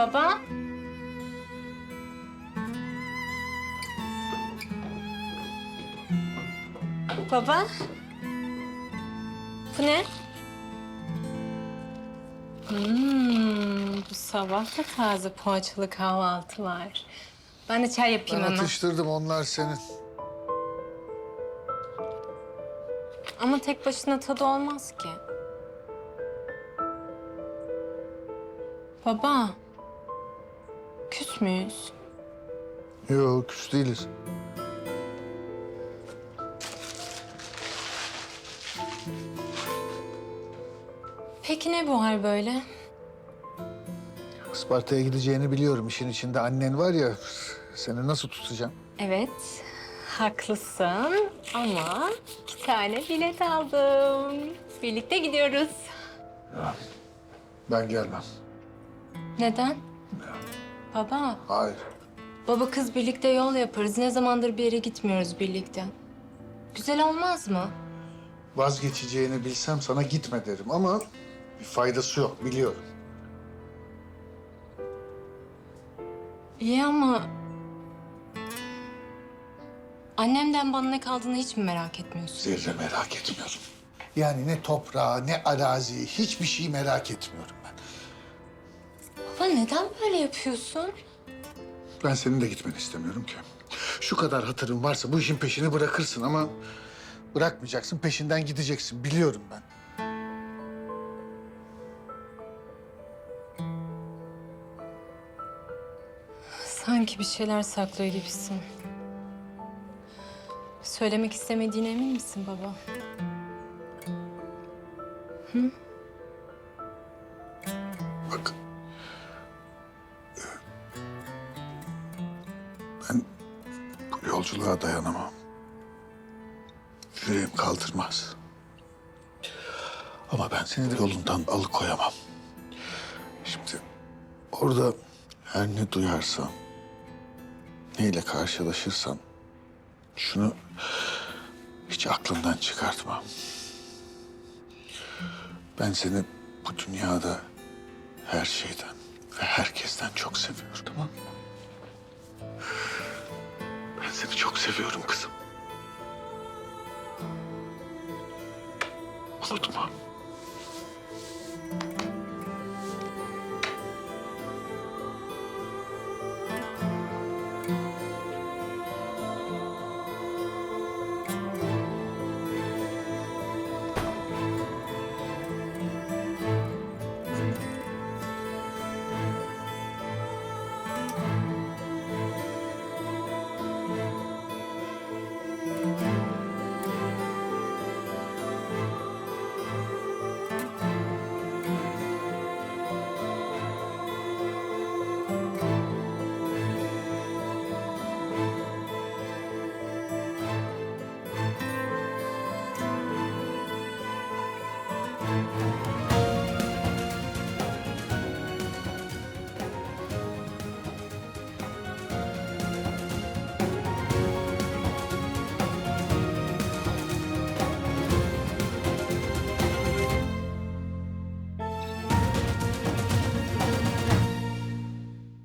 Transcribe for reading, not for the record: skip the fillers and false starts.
Baba. Baba. Bu ne? Bu sabah da taze poğaçalı kahvaltı var. Ben de çay yapayım Ben hemen. atıştırdım, onlar senin. Ama tek başına tadı olmaz ki. Baba. Küs müyüz? Yok, küs değiliz. Peki ne bu hal böyle? Isparta'ya gideceğini biliyorum. İşin içinde annen var ya, seni nasıl tutacağım? Evet, haklısın ama 2 tane bilet aldım. Birlikte gidiyoruz. Ben gelmem. Neden? Baba, Hayır. baba kız birlikte yol yaparız. Ne zamandır bir yere gitmiyoruz birlikte. Güzel olmaz mı? Vazgeçeceğini bilsem sana gitme derim ama bir faydası yok, biliyorum. İyi ama... Annemden bana ne kaldığını hiç mi merak etmiyorsun? Zerre merak etmiyorum. Yani ne toprağı, ne araziyi, hiçbir şeyi merak etmiyorum ben. Baba neden böyle yapıyorsun? Ben senin de gitmeni istemiyorum ki. Şu kadar hatırın varsa bu işin peşini bırakırsın ama... bırakmayacaksın, peşinden gideceksin. Biliyorum ben. Sanki bir şeyler saklıyor gibisin. Söylemek istemediğine emin misin baba? Bak. Ben bu yolculuğa dayanamam. Yüreğim kaldırmaz. Ama ben seni de yolundan alıkoyamam. Şimdi orada her ne duyarsan, neyle karşılaşırsan şunu hiç aklından çıkartma. Ben seni bu dünyada her şeyden ve herkesten çok seviyorum, tamam mı? Ben seni çok seviyorum kızım. Unutma.